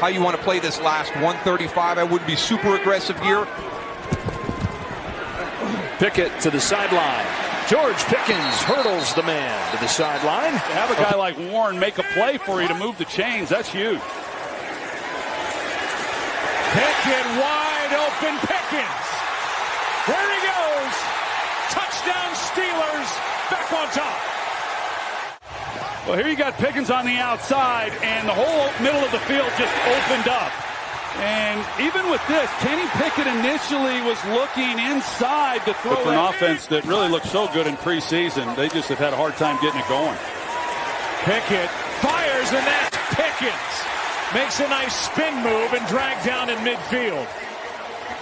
how you want to play this last 135. I wouldn't be super aggressive here. Pickett to the sideline. George Pickens hurdles the man to the sideline. To have a guy like Warren make a play for you to move the chains, that's huge. Pickett wide open. Pickens. There he goes. Touchdown Steelers. Back on top. Well, here you got Pickens on the outside, and the whole middle of the field just opened up. And even with this, Kenny Pickett initially was looking inside to throw for an offense that really looked so good in preseason. They just have had a hard time getting it going. Pickett fires, and that's Pickens. Makes a nice spin move and drag down in midfield.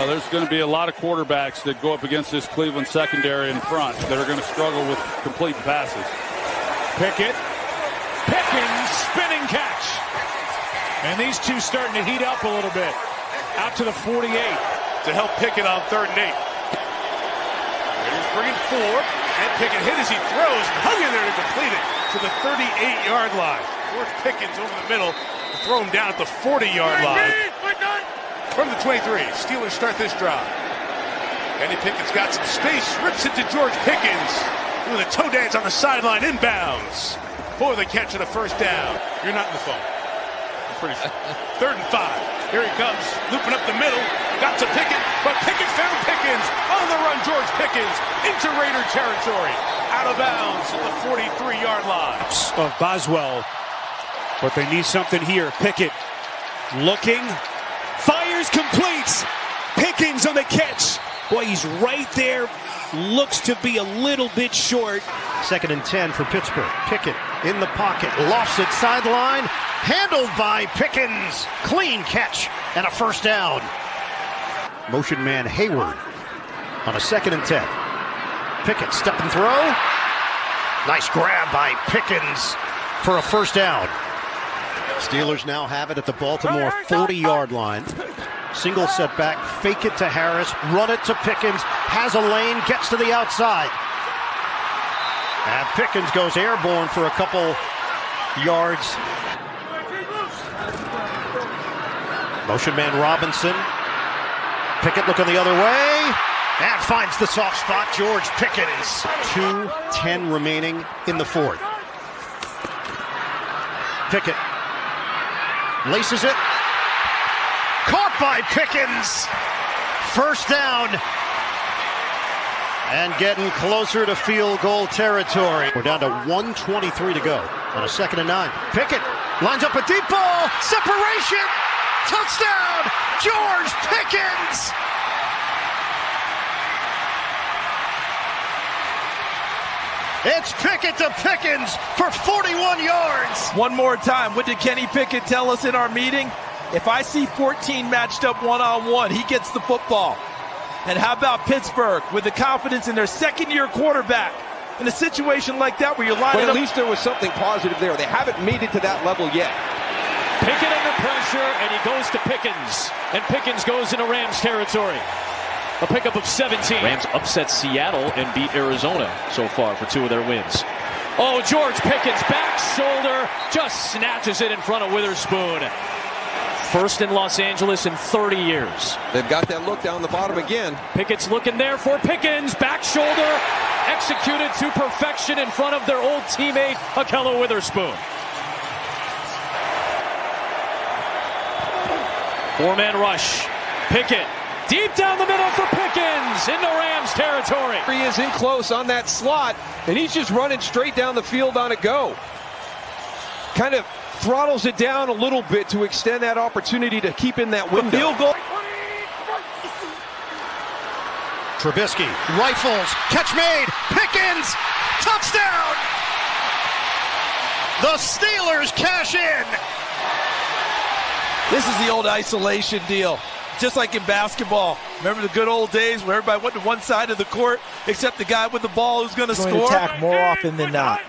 There's going to be a lot of quarterbacks that go up against this Cleveland secondary in front that are going to struggle with complete passes. Pickett. Pickens spinning catch. And these two starting to heat up a little bit. Out to the 48 to help Pickett on 3rd and 8. Raiders bringing 4. And Pickett hit as he throws. Hung in there to complete it to the 38-yard line. George Pickens over the middle to throw him down at the 40-yard line. From the 23, Steelers start this drive. Kenny Pickett's got some space. Rips it to George Pickens. Doing a toe dance on the sideline. Inbounds. For the catch of the first down. You're not in the phone. Pretty sure. 3rd and 5. Here he comes, looping up the middle. Got to Pickett, but Pickett found Pickens. On the run, George Pickens into Raider territory. Out of bounds at the 43-yard line. Of Boswell, but they need something here. Pickett looking, fires, completes. Pickens on the catch. Boy, he's right there. Looks to be a little bit short. 2nd and 10 for Pittsburgh. Pickett in the pocket, lofts it sideline, handled by Pickens. Clean catch and a first down. Motion man Hayward on a 2nd and 10. Pickett step and throw. Nice grab by Pickens for a first down. Steelers now have it at the Baltimore 40-yard line. Single setback, fake it to Harris, run it to Pickens, has a lane, gets to the outside. And Pickens goes airborne for a couple yards. Motion man Robinson. Pickett looking the other way. And finds the soft spot, George Pickens. 2:10 remaining in the 4th. Pickett laces it. Caught by Pickens. First down. And getting closer to field goal territory. We're down to 1:23 to go on a 2nd and 9. Pickett lines up a deep ball. Separation. Touchdown. George Pickens. It's Pickett to Pickens for 41 yards. One more time. What did Kenny Pickett tell us in our meeting? If I see 14 matched up one-on-one, he gets the football. And how about Pittsburgh with the confidence in their second-year quarterback? In a situation like that where you're lining But at up. least there was something positive there. They haven't made it to that level yet. Pickett under pressure, and he goes to Pickens. And Pickens goes into Rams territory. A pickup of 17. Rams upset Seattle and beat Arizona so far for 2 of their wins. Oh, George Pickens, back shoulder, just snatches it in front of Witherspoon. First in Los Angeles in 30 years. They've got that look down the bottom again. Pickett's looking there for Pickens. Back shoulder, executed to perfection in front of their old teammate, Ahkello Witherspoon. 4-man rush. Pickett deep down the middle for Pickens into Rams territory. He is in close on that slot, and he's just running straight down the field on a go. Kind of throttles it down a little bit to extend that opportunity to keep in that window. Field goal. Trubisky rifles, catch made, Pickens, touchdown! The Steelers cash in. This is the old isolation deal. Just like in basketball. Remember the good old days where everybody went to one side of the court except the guy with the ball who's going to score? Attack more often than not.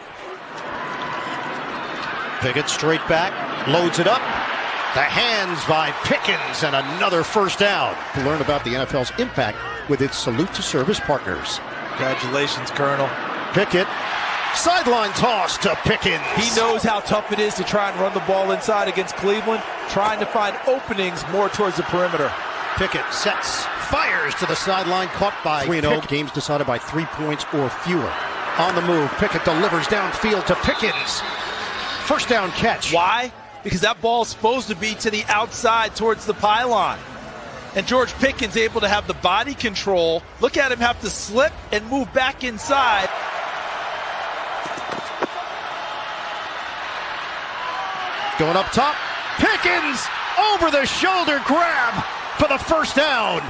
Pickett straight back, loads it up. The hands by Pickens and another first down. To learn about the NFL's impact with its salute to service partners. Congratulations, Colonel. Pickett, sideline toss to Pickens. He knows how tough it is to try and run the ball inside against Cleveland. trying to find openings more towards the perimeter. Pickett sets, fires to the sideline, caught by 3-0. Games decided by 3 points or fewer. On the move, Pickett delivers downfield to Pickens. First down catch. Why? Because that ball is supposed to be to the outside towards the pylon. And George Pickens able to have the body control. Look at him have to slip and move back inside. Going up top, Pickens over the shoulder grab for the first down.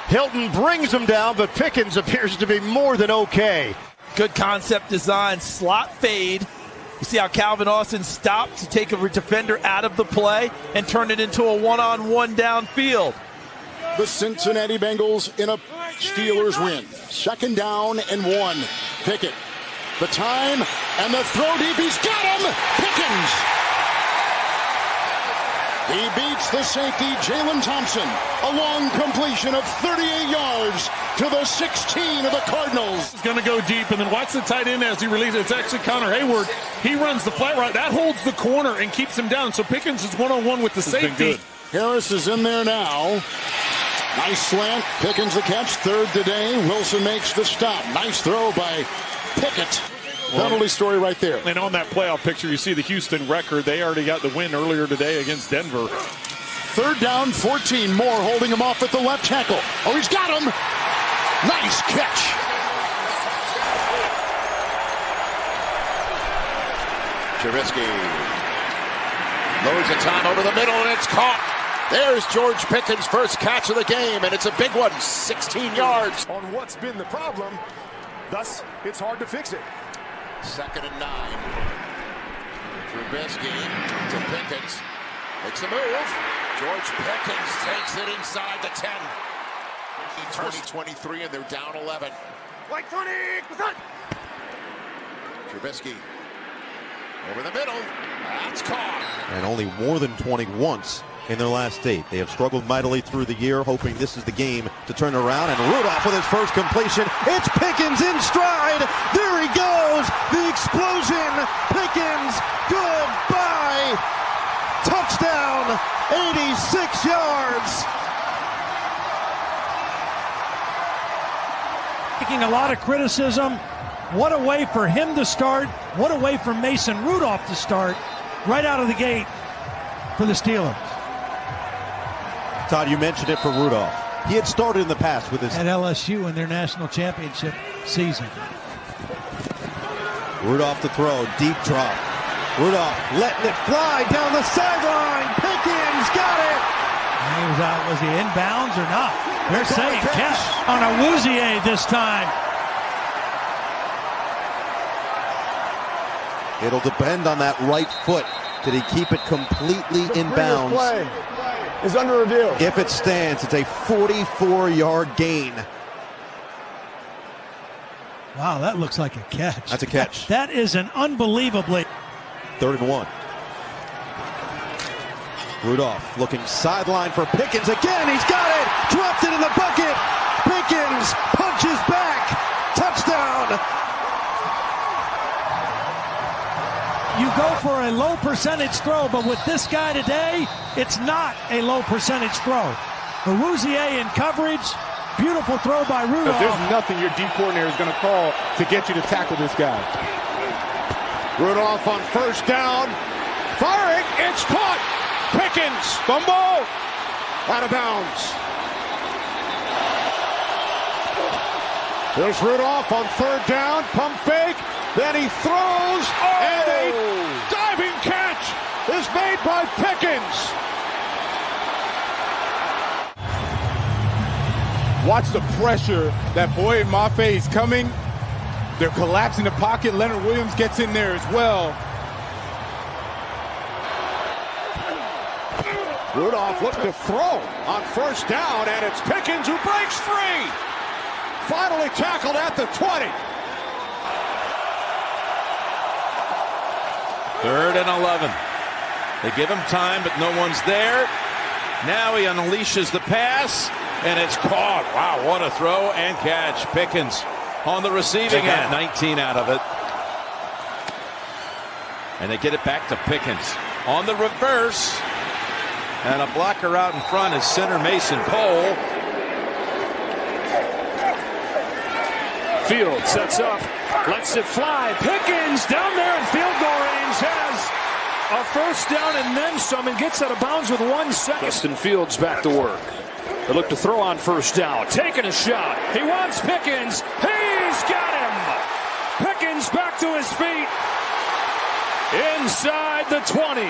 Hilton brings him down, but Pickens appears to be more than okay. Good concept design, slot fade. You see how Calvin Austin stopped to take a defender out of the play and turn it into a one-on-one downfield. The Cincinnati Bengals in a Steelers win. 2nd down and 1. Pickett. The time and the throw deep. He's got him! Pickens! He beats the safety, Jalen Thompson. A long completion of 38 yards to the 16 of the Cardinals. He's going to go deep, and then watch the tight end as he releases. It's actually Connor Hayward. He runs the flat right. That holds the corner and keeps him down. So Pickens is one-on-one with the safety. Harris is in there now. Nice slant. Pickens the catch. 3rd today. Wilson makes the stop. Nice throw by Pickett. Penalty story right there. And on that playoff picture, you see the Houston record. They already got the win earlier today against Denver. 3rd down, 14 more, holding him off at the left tackle. Oh, he's got him. Nice catch. Trubisky loads the time over the middle, and it's caught. There's George Pickens' first catch of the game, and it's a big one, 16 yards. On what's been the problem, thus it's hard to fix it. 2nd and 9. Trubisky to Pickens. Makes a move. George Pickens takes it inside the 10. 20-23, and they're down 11. Like 20%. Trubisky over the middle. That's caught. And only more than 20 once in their last 8. They have struggled mightily through the year, hoping this is the game to turn around. And Rudolph with his first completion. It's Pickens in stride. There he goes. The explosion. Pickens. Goodbye. Touchdown. 86 yards. Taking a lot of criticism. What a way for him to start. What a way for Mason Rudolph to start right out of the gate for the Steelers. Todd, you mentioned it for Rudolph. He had started in the past with his... At LSU in their national championship season. Rudolph to throw, deep drop. Rudolph letting it fly down the sideline. Pickens got it. He was out. Was he inbounds or not? They're saying catch on a Woozier this time. It'll depend on that right foot. Did he keep it completely in bounds? Play is under review. If it stands, it's a 44-yard gain. Wow, that looks like a catch. That's a catch. That is an unbelievably... 3rd and 1. Rudolph looking sideline for Pickens again. He's got it. Dropped it in the bucket. Pickens punches back. Touchdown. You go for a low percentage throw, but with this guy today, it's not a low percentage throw. The Woozier in coverage. Beautiful throw by Rudolph. There's nothing your D coordinator is going to call to get you to tackle this guy. Rudolph on 1st down. Firing. It's caught. Pickens. Fumble. Out of bounds. There's Rudolph on 3rd down. Pump fake. Then he throws. And a diving catch is made by Pickens. Watch the pressure that Boye and Mafe is coming. They're collapsing the pocket. Leonard Williams gets in there as well. Rudolph looks to throw on 1st down, and it's Pickens who breaks free. Finally tackled at the 20. 3rd and 11. They give him time, but no one's there. Now he unleashes the pass, and it's caught. Wow, what a throw and catch. Pickens on the receiving end. 19 out of it. And they get it back to Pickens. On the reverse, And a blocker out in front is center Mason Cole. Field sets up, lets it fly. Pickens down there in field goal range has a first down and then some, and gets out of bounds with 1 second. Justin Fields back to work. They look to throw on first down. Taking a shot. He wants Pickens. He's got him. Pickens back to his feet. Inside the 20.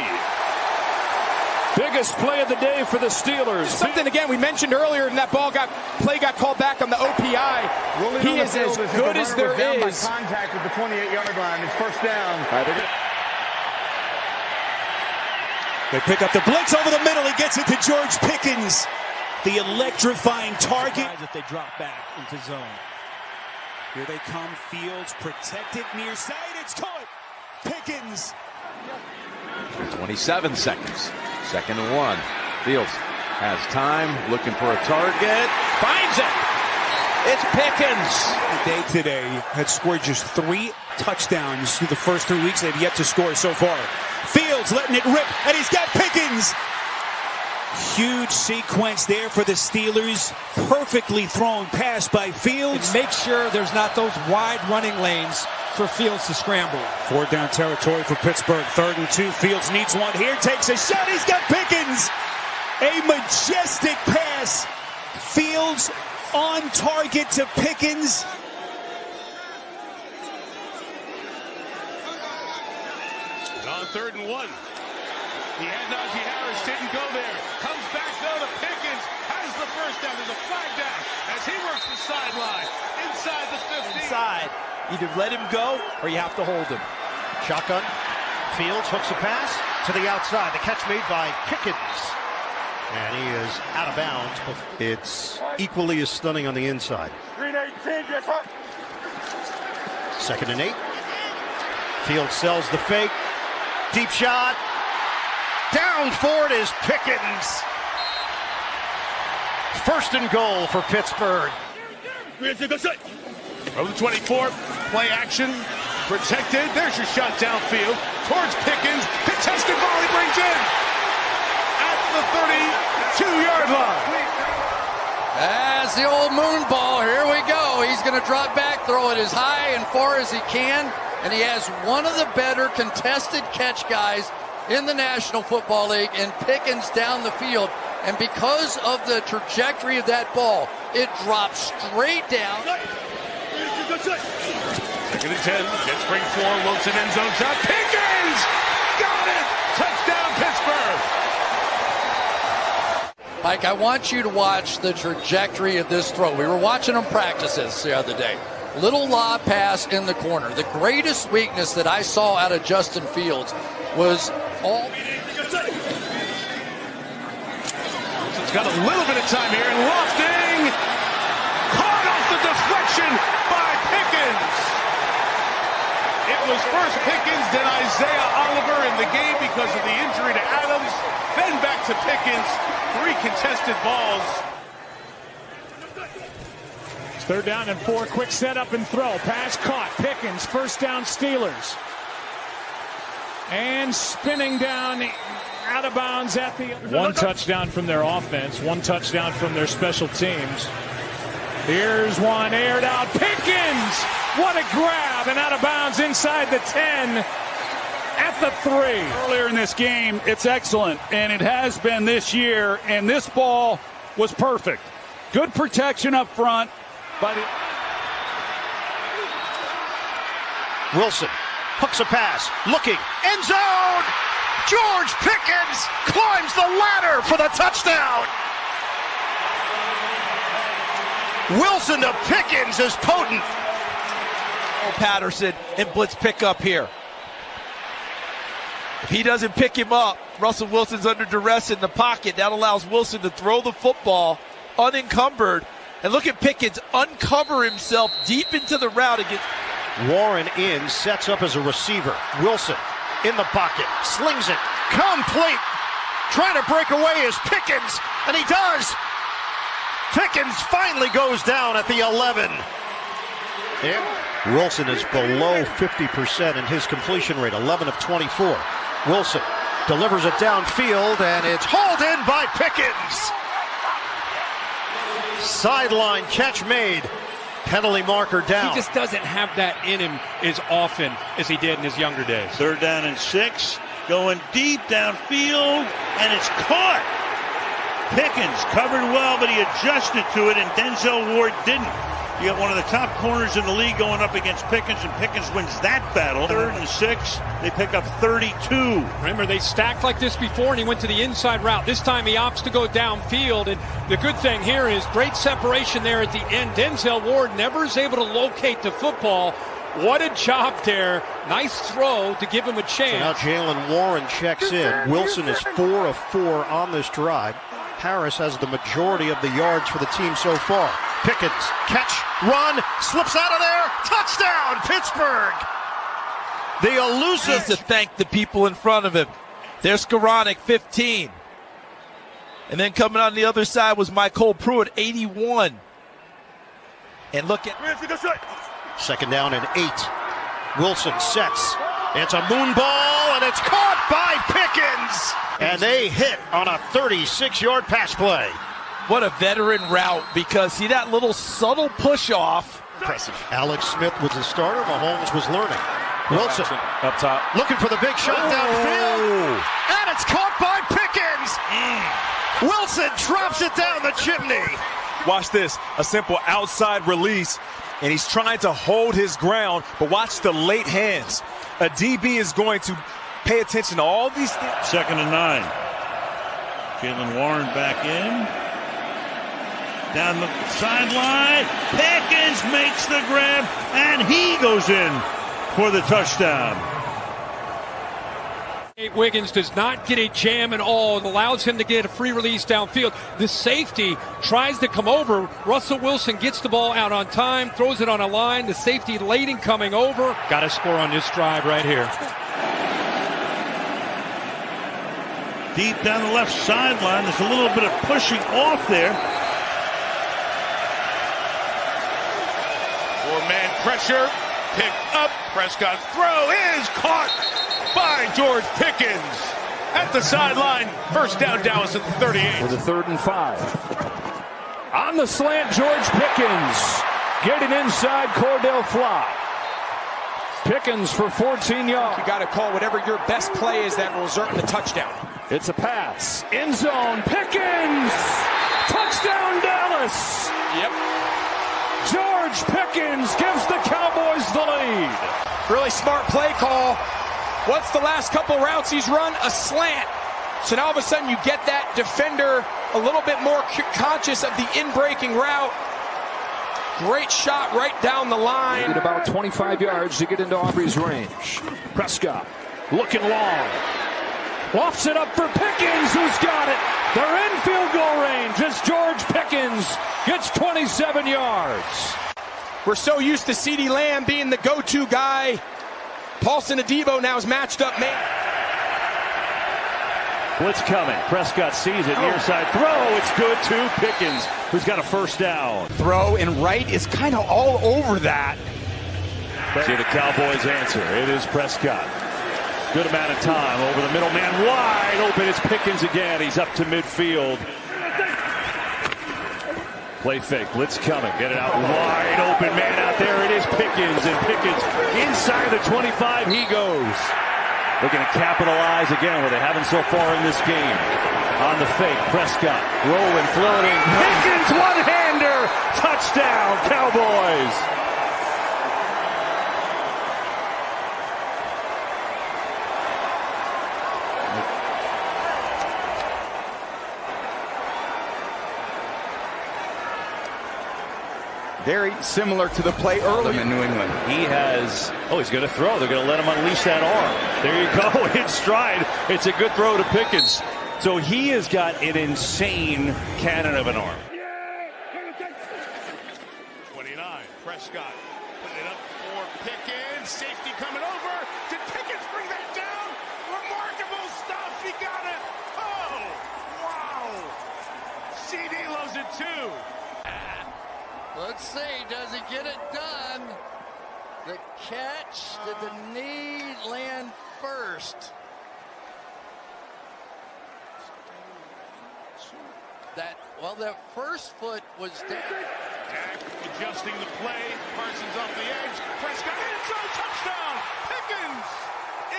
Biggest play of the day for the Steelers. Something again we mentioned earlier, and that play got called back on the OPI. He is as good as there is. Contact at the 28-yard line. It's first down. They pick up the blitz over the middle. He gets it to George Pickens. The electrifying target. That they drop back into zone. Here they come. Fields protected near side. It's caught. Pickens. 27 seconds. 2nd and 1. Fields has time, looking for a target. Finds it. It's Pickens. They today had scored just 3 touchdowns through the first 3 weeks. They've yet to score so far. Fields letting it rip, and he's got Pickens. Huge sequence there for the Steelers. Perfectly thrown pass by Fields. And make sure there's not those wide running lanes for Fields to scramble. 4th down territory for Pittsburgh. 3rd and 2. Fields needs one here. Takes a shot. He's got Pickens. A majestic pass. Fields on target to Pickens. On 3rd and 1. He had Najee Harris, didn't go there. Comes back though to Pickens. Has the first down. There's a flag down as he works the sideline. Inside the 50. Inside. Either let him go or you have to hold him. Shotgun. Fields hooks a pass to the outside. The catch made by Pickens. And he is out of bounds. It's equally as stunning on the inside. 2nd and 8. Fields sells the fake. Deep shot. Down for it is Pickens. 1st and goal for Pittsburgh. Over the 24, play action, protected. There's your shot downfield towards Pickens. Contested volley brings in at the 32-yard line. As the old moon ball, here we go. He's going to drop back, throw it as high and far as he can, and he has one of the better contested catch guys in the National Football League, and Pickens down the field. And because of the trajectory of that ball, it drops straight down. 2nd and 10. Jets bring 4. Wilson end zone shot. Pickens! Got it! Touchdown, Pittsburgh! Mike, I want you to watch the trajectory of this throw. We were watching them practices the other day. Little lob pass in the corner. The greatest weakness that I saw out of Justin Fields was all... Wilson's got a little bit of time here, and lofting! Caught off the deflection by Pickens! It was first Pickens, then Isaiah Oliver in the game because of the injury to Adams. Then back to Pickens. 3 contested balls. It's 3rd down and 4. Quick setup and throw. Pass caught. Pickens, first down Steelers. And spinning down out of bounds at the... 1 touchdown from their offense. 1 touchdown from their special teams. Here's one aired out. Pickens! What a grab, and out of bounds inside the 10 at the 3. Earlier in this game, it's excellent, and it has been this year, and this ball was perfect. Good protection up front. But Wilson hooks a pass, looking, end zone! George Pickens climbs the ladder for the touchdown! Wilson to Pickens is potent. Patterson and blitz pickup here. If he doesn't pick him up, Russell Wilson's under duress in the pocket. That allows Wilson to throw the football unencumbered. And look at Pickens uncover himself deep into the route against Warren in, sets up as a receiver. Wilson in the pocket, slings it, complete. Trying to break away is Pickens, and he does. Pickens finally goes down at the 11. And Wilson is below 50% in his completion rate, 11 of 24. Wilson delivers it downfield, and it's hauled in by Pickens. Sideline catch made. Penalty marker down. He just doesn't have that in him as often as he did in his younger days. 3rd down and 6. Going deep downfield, and it's caught. Pickens covered well, but he adjusted to it, and Denzel Ward didn't. You got one of the top corners in the league going up against Pickens, and Pickens wins that battle. 3rd and 6. They pick up 32. Remember, they stacked like this before, and he went to the inside route. This time he opts to go downfield, and the good thing here is great separation there at the end. Denzel Ward never is able to locate the football. What a job there. Nice throw to give him a chance. So now Jalen Warren checks in. Wilson is 4 of 4 on this drive. Harris has the majority of the yards for the team so far. Pickens, catch, run, slips out of there. Touchdown, Pittsburgh. The elusive. Needs to thank the people in front of him. There's Skoranek, 15. And then coming on the other side was Michael Pruitt, 81. And look at... 2nd down and 8. Wilson sets. It's a moon ball, and it's caught by Pickens. And they hit on a 36-yard pass play. What a veteran route, because see that little subtle push off. Impressive. Alex Smith was the starter. Mahomes was learning. Wilson up top, looking for the big shot downfield. And it's caught by Pickens. Wilson drops it down the chimney. Watch this, a simple outside release, and he's trying to hold his ground, but watch the late hands. A DB is going to pay attention to all these things. 2nd and 9. Jalen Warren back in. Down the sideline. Pickens makes the grab, and he goes in for the touchdown. Wiggins does not get a jam at all. It allows him to get a free release downfield. The safety tries to come over. Russell Wilson gets the ball out on time, throws it on a line. The safety late in coming over. Got to score on this drive right here. Deep down the left sideline. There's a little bit of pushing off there. 4-man pressure. Picked up. Prescott's throw is caught by George Pickens at the sideline. 1st down, Dallas at the 38. With a 3rd and 5. On the slant, George Pickens. Getting inside, Cordell Flott. Pickens for 14 yards. You got to call whatever your best play is that will result in the touchdown. It's a pass. End zone. Pickens. Touchdown, Dallas. Yep. George Pickens gives the Cowboys the lead. Really smart play call. What's the last couple routes he's run? A slant. So now all of a sudden you get that defender a little bit more conscious of the in-breaking route. Great shot right down the line. At about 25 yards to get into Aubrey's range. Prescott looking long. Lofts it up for Pickens, who's got it. They're in field goal range as George Pickens gets 27 yards. We're so used to CeeDee Lamb being the go-to guy. Paulson Adebo now is matched up, man. Blitz coming. Prescott sees it. Near side throw. It's good to Pickens, who's got a 1st down. Throw and right is kind of all over that. See the Cowboys answer. It is Prescott. Good amount of time over the middle. Man wide open. It's Pickens again. He's up to midfield. Play fake. Blitz coming. Get it out wide open. Man out there. It is Pickens. And Pickens inside the 25. He goes. Looking to capitalize again where they haven't so far in this game. On the fake. Prescott rolling, floating. Pickens one-hander. Touchdown, Cowboys. Very similar to the play earlier in New England. He has, he's going to throw. They're going to let him unleash that arm. There you go, in stride. It's a good throw to Pickens. So he has got an insane cannon of an arm. 29, Prescott put it up for Pickens. Safety coming over. Did Pickens bring that down? Remarkable stuff. He got it. Oh, wow. CD loves it too. Let's see, does he get it done? The catch, did the knee land first? That first foot was down. Dak adjusting the play. Parsons off the edge. Prescott end zone touchdown. Pickens.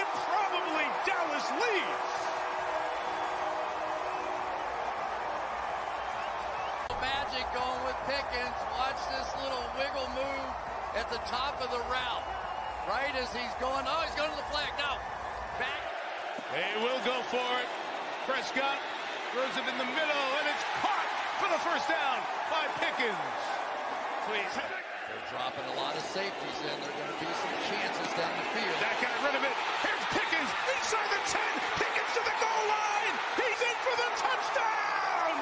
Improbably Dallas leads. Magic going with Pickens. Watch this little wiggle move at the top of the route. Right as he's going. Oh, he's going to the flag. No. Back. They will go for it. Prescott throws it in the middle, and it's caught for the first down by Pickens. Please. They're dropping a lot of safeties in. There are going to be some chances down the field. That got rid of it. Here's Pickens inside the 10. Pickens to the goal line. He's in for the touchdown.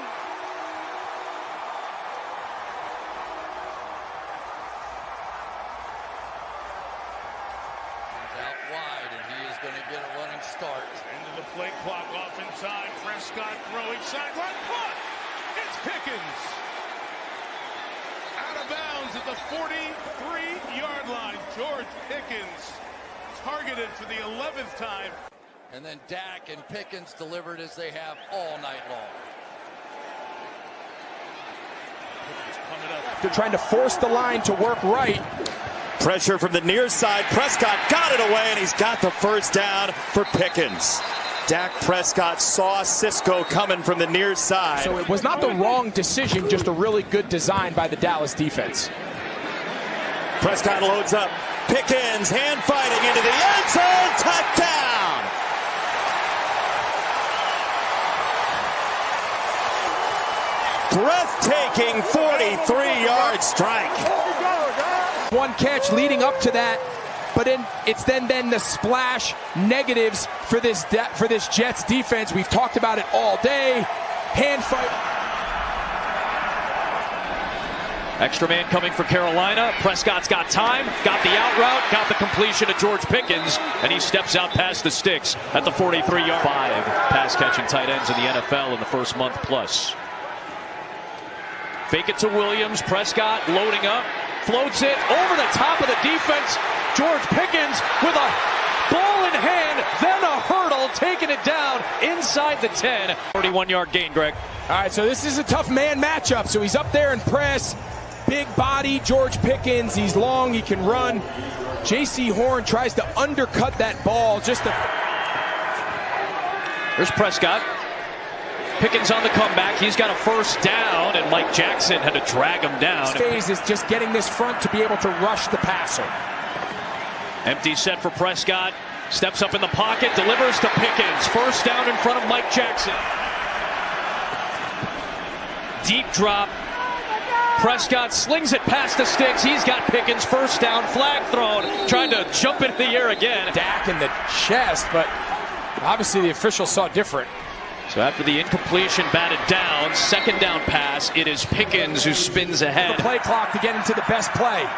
He's out wide, and he is going to get a running start. Into the play clock off in time. Prescott throwing sideline caught. It's Pickens. Out of bounds at the 43-yard line. George Pickens targeted for the 11th time. And then Dak and Pickens delivered as they have all night long. They're trying to force the line to work right. Pressure from the near side. Prescott got it away, and he's got the first down for Pickens. Dak Prescott saw Cisco coming from the near side. So it was not the wrong decision, just a really good design by the Dallas defense. Prescott loads up. Pickens hand fighting into the end zone. Touchdown! Breathtaking 43-yard strike. One catch leading up to that, but it's then the splash negatives for this Jets defense. We've talked about it all day. Hand fight. Extra man coming for Carolina. Prescott's got time, got the out route, got the completion to George Pickens, and he steps out past the sticks at the 43-yard. 5 pass-catching tight ends in the NFL in the first month plus. Fake it to Williams. Prescott loading up. Floats it over the top of the defense. George Pickens with a ball in hand, then a hurdle, taking it down inside the 10. 41-yard gain, Greg. All right, so this is a tough man matchup. So he's up there in press. Big body, George Pickens. He's long, he can run. J.C. Horn tries to undercut that ball. There's Prescott. Pickens on the comeback. He's got a first down, and Mike Jackson had to drag him down. Phase is just getting this front to be able to rush the passer. Empty set for Prescott. Steps up in the pocket, delivers to Pickens. First down in front of Mike Jackson. Deep drop. Prescott slings it past the sticks. He's got Pickens. First down, flag thrown. Trying to jump into the air again. Dak in the chest, but obviously the officials saw different. So after the incompletion batted down, second down pass, it is Pickens who spins ahead. The play clock to get into the best play.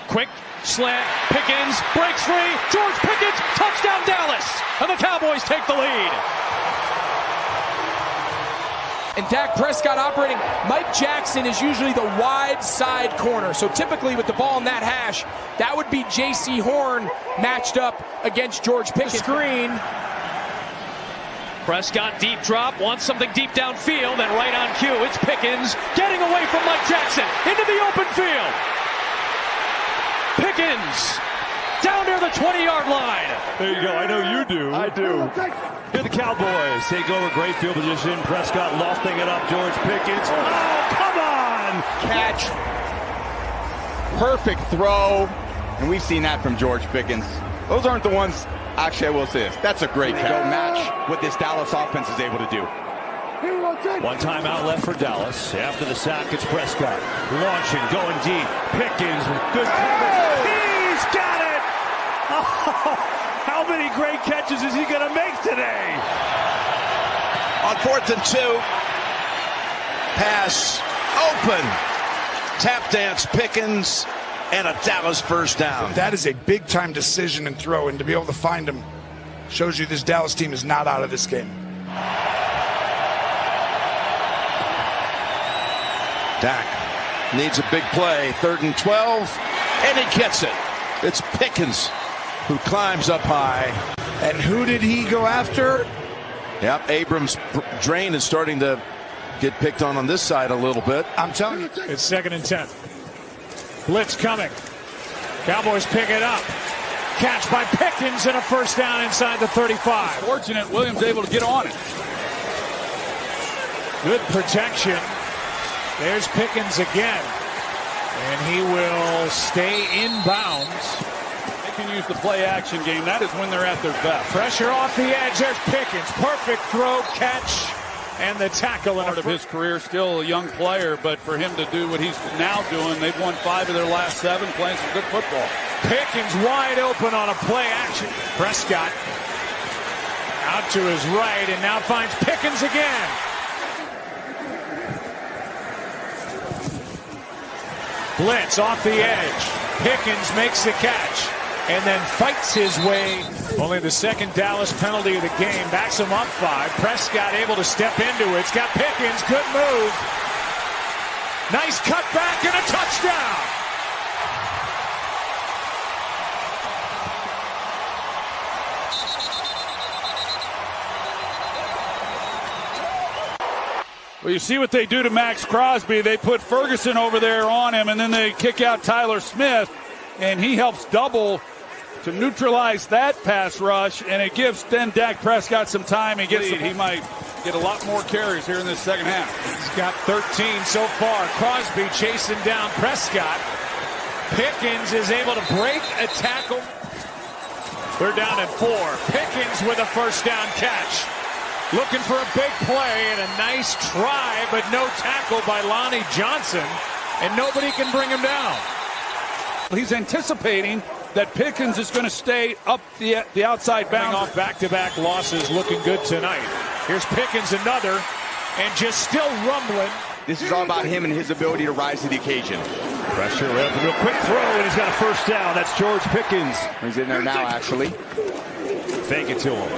Quick slant, Pickens breaks free. George Pickens, touchdown Dallas, and the Cowboys take the lead. And Dak Prescott operating. Mike Jackson is usually the wide side corner. So typically with the ball in that hash, that would be J.C. Horn matched up against George Pickens. Screen. Prescott deep drop, wants something deep downfield, and right on cue, it's Pickens getting away from Mike Jackson into the open field. Pickens down near the 20-yard line. There you go. I know you do. I do. Here the Cowboys take over, great field position. Prescott lofting it up. George Pickens. Oh, come on! Catch. Perfect throw. And we've seen that from George Pickens. Those aren't the ones. Actually, I will say this. That's a great catch. Match what this Dallas offense is able to do. One timeout left for Dallas. After the sack, it's Prescott. Launching, going deep. Pickens with good coverage. He's got it! Oh, how many great catches is he going to make today? On 4th and 2. Pass open. Tap dance Pickens. And a Dallas first down. That is a big-time decision and throw, and to be able to find him shows you this Dallas team is not out of this game. Dak needs a big play. 3rd and 12, and he gets it. It's Pickens who climbs up high. And who did he go after? Yep, Abrams' drain is starting to get picked on this side a little bit. I'm telling you. It's 2nd and 10. Blitz coming. Cowboys pick it up. Catch by Pickens and a first down inside the 35. Fortunate Williams able to get on it. Good protection. There's Pickens again. And he will stay inbounds. They can use the play action game. That is when they're at their best. Pressure off the edge. There's Pickens. Perfect throw, catch, and the tackle. Part of his career, still a young player, but for him to do what he's now doing, they've won 5 of their last 7, playing some good football. Pickens wide open on a play action. Prescott out to his right and now finds Pickens again. Blitz off the edge. Pickens makes the catch and then fights his way. Only the 2nd Dallas penalty of the game. Backs him up 5. Prescott able to step into it. It's got Pickens. Good move. Nice cut back and a touchdown. Well, you see what they do to Max Crosby. They put Ferguson over there on him, and then they kick out Tyler Smith, and he helps double to neutralize that pass rush, and it gives then Dak Prescott some time. He might get a lot more carries here in this second half. He's got 13 so far. Crosby chasing down Prescott. Pickens is able to break a tackle. They're down at 4. Pickens with a first down catch. Looking for a big play and a nice try, but no tackle by Lonnie Johnson, and nobody can bring him down. He's anticipating that Pickens is going to stay up the outside bound. Off back-to-back losses, looking good tonight. Here's Pickens, another, and just still rumbling. This is all about him and his ability to rise to the occasion. Pressure, a real quick throw, and he's got a first down. That's George Pickens. He's in there now, actually. Fake it to him.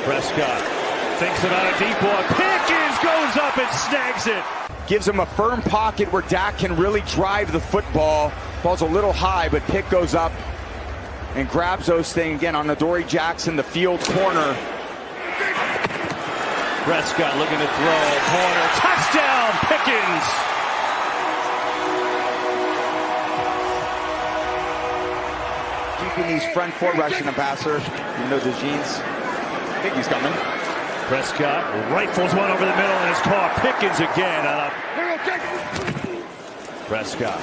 Prescott thinks about a deep one. Pickens goes up and snags it. Gives him a firm pocket where Dak can really drive the football. Ball's a little high, but Pick goes up and grabs those things again on the Dory Jackson, the field corner. Prescott looking to throw. Corner. Touchdown, Pickens. Keeping these front 4 rushing ambassador. You know the jeans. I think he's coming. Prescott rifles one over the middle and is caught. Pickens again. Prescott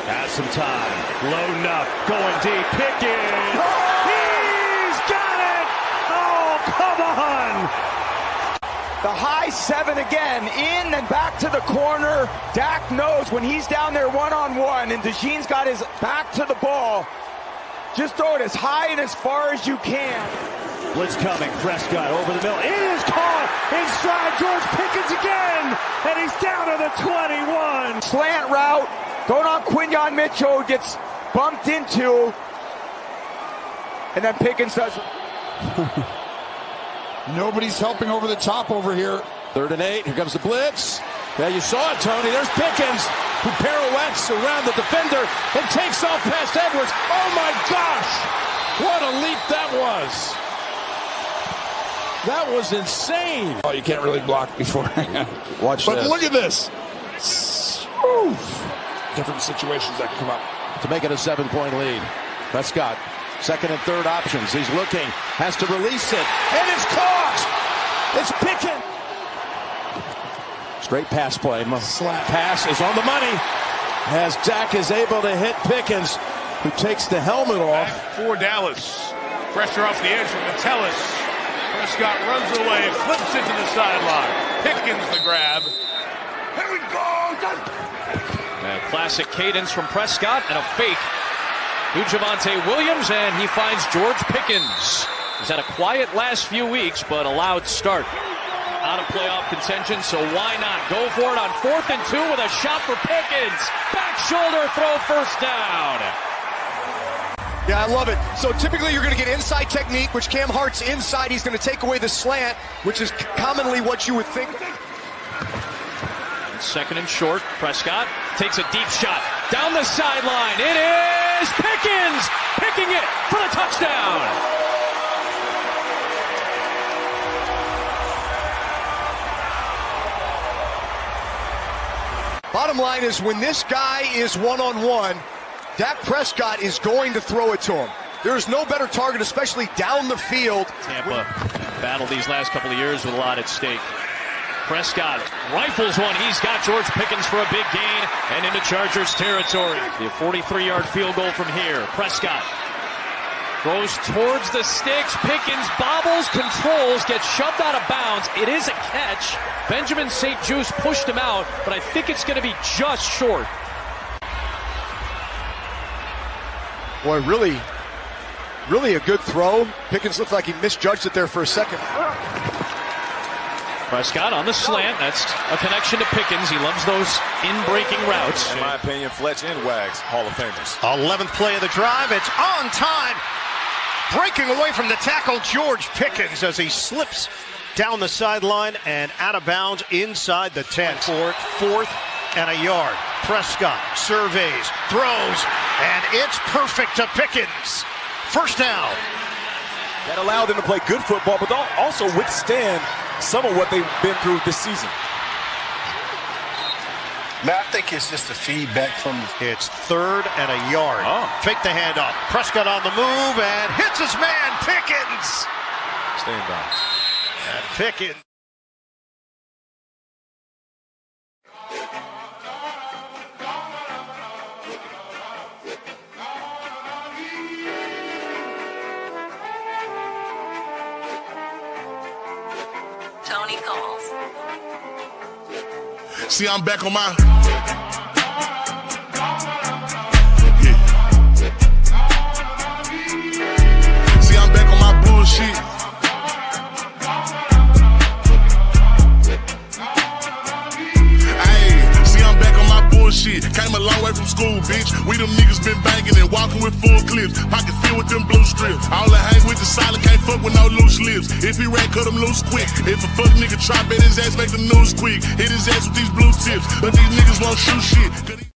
has some time. Loading up. Going deep. Pickens. He's got it. Oh, come on. The high 7 again. In and back to the corner. Dak knows when he's down there one-on-one and DeJean's got his back to the ball. Just throw it as high and as far as you can. Blitz coming. Prescott over the middle. It is caught in stride. George Pickens again. And he's down to the 21. Slant route. Going on Quinyon Mitchell. Gets bumped into. And then Pickens does. Nobody's helping over the top over here. 3rd and 8. Here comes the blitz. Yeah, you saw it, Tony. There's Pickens, who pirouettes around the defender and takes off past Edwards. Oh, my gosh. What a leap that was. That was insane. Oh, you can't really block beforehand. Watch but this. Look at this. Oof. Different situations that come up. To make it a 7-point lead. Prescott, 2nd and 3rd options. He's looking, has to release it, and it's caught. It's Pickett. Straight pass play. Slap. Pass is on the money as Dak is able to hit Pickens, who takes the helmet off. Back for Dallas. Pressure off the edge from Metellus. Prescott runs away, flips it to the sideline. Pickens the grab. Here we go. A classic cadence from Prescott and a fake to Javonte Williams, and he finds George Pickens. He's had a quiet last few weeks, but a loud start. Out of playoff contention, so why not go for it on 4th and 2 with a shot for Pickens. Back shoulder throw, first down. Yeah, I love it. So typically you're going to get inside technique, which Cam Hart's inside. He's going to take away the slant, which is commonly what you would think. 2nd and short. Prescott takes a deep shot down the sideline. It is Pickens picking it for the touchdown. Bottom line is when this guy is one-on-one, Dak Prescott is going to throw it to him. There's no better target, especially down the field. Tampa battled these last couple of years with a lot at stake. Prescott rifles one. He's got George Pickens for a big gain and into Chargers territory. The 43-yard field goal from here. Prescott goes towards the sticks. Pickens bobbles, controls, gets shoved out of bounds. It is a catch. Benjamin St. Juste pushed him out, but I think it's going to be just short. Boy, really a good throw. Pickens looked like he misjudged it there for a second. Prescott on the slant. That's a connection to Pickens. He loves those in-breaking routes. In my opinion, Fletch and Wags, Hall of Famers. 11th play of the drive. It's on time. Breaking away from the tackle, George Pickens, as he slips down the sideline and out of bounds inside the 10. Fourth and a yard. Prescott surveys, throws, and it's perfect to Pickens. First down. That allowed them to play good football, but they'll also withstand some of what they've been through this season. Man, I think it's just the feedback from It's third and a yard. Fake the handoff. Prescott on the move and hits his man, Pickens. Stand by. And Pickens. Tony calls. See, I'm back on my. See, I'm back on my bullshit. Ayy, see, I'm back on my bullshit. Came a long way from school, bitch. We them niggas been banging and walking with full clips. Pocket filled with them blue strips. All I hang with the silent, can't fuck with no loose lips. If he ran, cut him loose quick. If a fuck nigga try, bet his ass make the news quick. Hit his ass with these blue tips, but these niggas won't shoot shit.